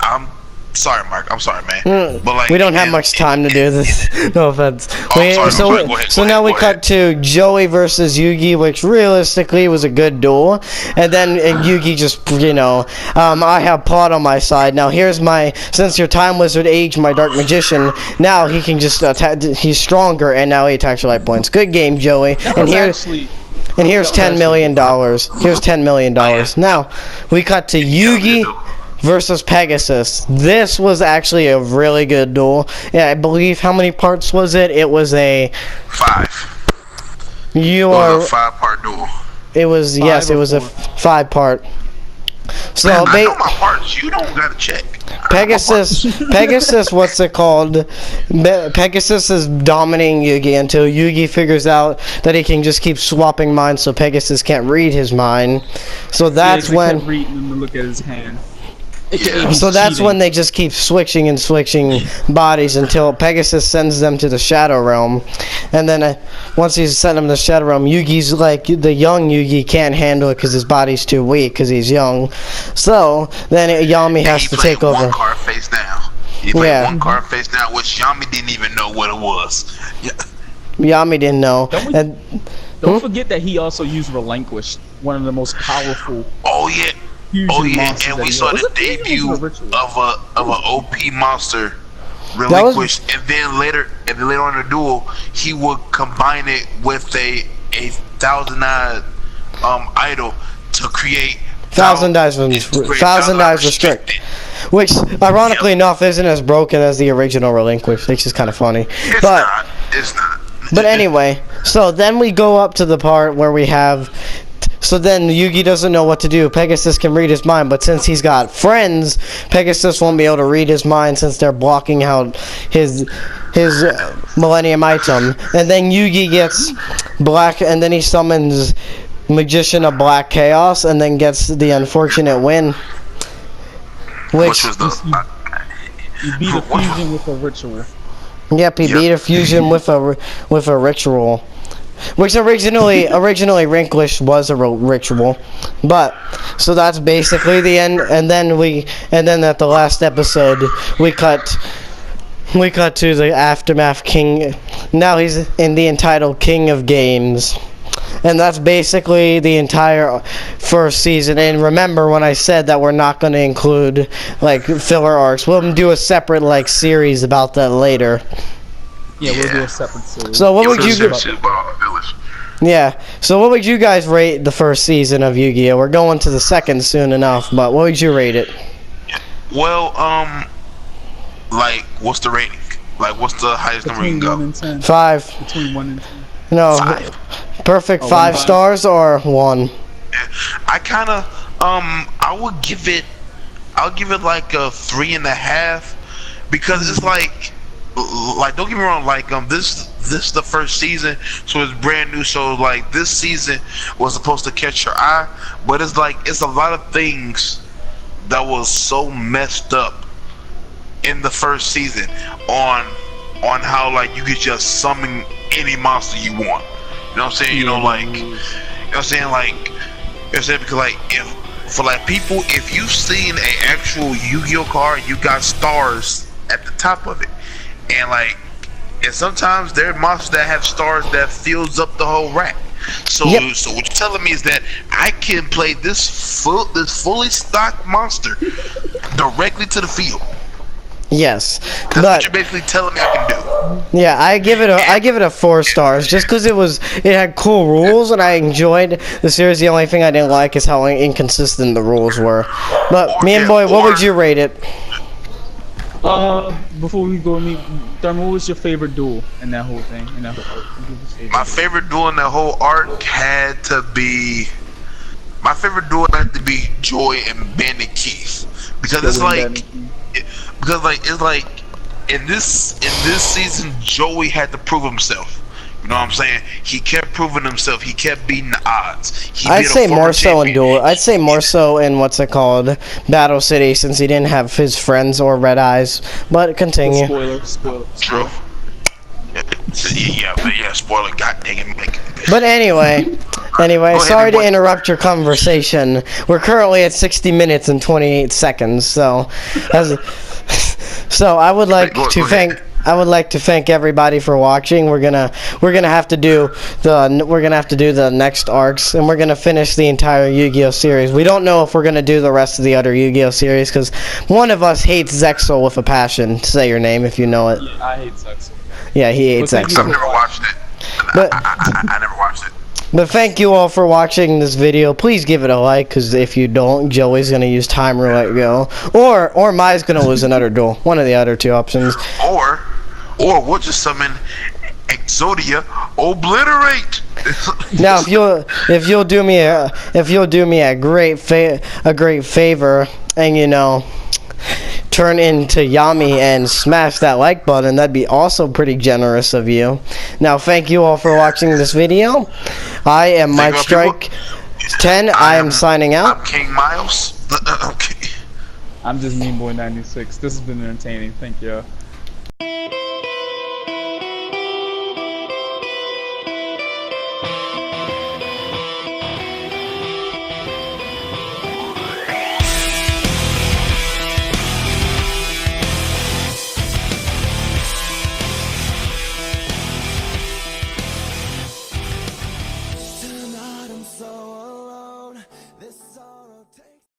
I'm sorry, Mark. I'm sorry, man. But like, we don't have much time to do this. No offense. Sorry, Now we cut to Joey versus Yugi, which realistically was a good duel. And then Yugi just, I have plot on my side. Now here's since your Time Wizard aged my Dark Magician, now he can just attack. He's stronger, and now he attacks your life points. Good game, Joey. And here's $10 million. Here's $10 million. Now we cut to Yugi versus Pegasus. This was actually a really good duel. Yeah, I believe, how many parts was it? It was a 5. It was a 5-part duel. It was, yes, it was a 5-part. So man, I know my parts. You don't gotta check. Pegasus, what's it called? Pegasus is dominating Yugi until Yugi figures out that he can just keep swapping minds, so Pegasus can't read his mind. So that's when. He can't read and look at his hand. So that's when they just keep switching bodies until Pegasus sends them to the Shadow Realm. And then once he's sent them to the Shadow Realm, Yugi's like, the young Yugi can't handle it because his body's too weak because he's young. So then Yami has to take over. One card face down. He played one card face down, which Yami didn't even know what it was. Yami didn't know. Don't forget that he also used Relinquish, one of the most powerful. Oh yeah. And we saw the debut of an OP monster, Relinquish, and then later on in the duel, he would combine it with a Thousand Eye idol to create Thousand Eyes Restrict, which ironically enough isn't as broken as the original Relinquish, which is kind of funny. It's not. But anyway, so then we go up to the part where we have. So then Yugi doesn't know what to do. Pegasus can read his mind, but since he's got friends, Pegasus won't be able to read his mind since they're blocking out his Millennium item. And then Yugi gets black, and then he summons Magician of Black Chaos, and then gets the unfortunate win. Which was the you beat a fusion with a ritual. Yep, he beat a fusion with a ritual. Which originally Relinquish was a ritual, but so that's basically the end. And then at the last episode, we cut to the Aftermath King. Now he's in the entitled King of Games, and that's basically the entire first season. And remember when I said that we're not going to include like filler arcs? We'll do a separate series about that later. Yeah, we'll do a separate series. So what would you? Yeah. So what would you guys rate the first season of Yu-Gi-Oh? We're going to the second soon enough, but what would you rate it? Well, what's the rating? Like, what's the highest number you can go? 5. Between 1 and 10. No. 5. Perfect 5 stars or 1? I kind of I'll give it like a 3.5 because it's like don't get me wrong, this is the first season, so it's brand new, so this season was supposed to catch your eye, but it's a lot of things that was so messed up in the first season on how you could just summon any monster you want. You know what I'm saying? You know what I'm saying? Because if people, if you've seen an actual Yu-Gi-Oh card, you got stars at the top of it. And sometimes there are monsters that have stars that fills up the whole rack. So so what you're telling me is that I can play this fully stocked monster directly to the field. Yes, That's what but you're basically telling me I can do. yeah, I give it a 4 stars just because it had cool rules and I enjoyed the series. The only thing I didn't like is how inconsistent the rules were. But me and boy, what would you rate it? Before we go, Thurman, what was your favorite duel in that whole thing? In that whole arc? My favorite duel in that whole arc had to be Joy and Bandit Keith because it's like in this season Joey had to prove himself. You know what I'm saying? He kept proving himself. He kept beating the odds. I'd say more so in Duel. I'd say more so in what's it called, Battle City, since he didn't have his friends or Red Eyes. But continue. Spoiler. True. Yeah. Spoiler. God dang it. But anyway, sorry to interrupt your conversation. We're currently at 60 minutes and 28 seconds. So I would like to thank everybody for watching. We're gonna have to do the next arcs, and we're gonna finish the entire Yu-Gi-Oh series. We don't know if we're gonna do the rest of the other Yu-Gi-Oh series because one of us hates Zexal with a passion. Say your name if you know it. Yeah, I hate Zexal. Yeah, he hates Zexal. I've never watched it. I never watched it. But thank you all for watching this video. Please give it a like, because if you don't, Joey's going to use Time Roulette Go. Or Mai's going to lose another duel. One of the other two options. Or we'll just summon Exodia Obliterate. Now, if you'll do me a great favor, and turn into Yami and smash that like button, that'd be also pretty generous of you. Now, thank you all for watching this video. I am Mike Strike 10. I am signing out. I'm King Myles. Okay. I'm just meanboy 96. This has been entertaining. Thank you. Tonight I'm so alone. This sorrow takes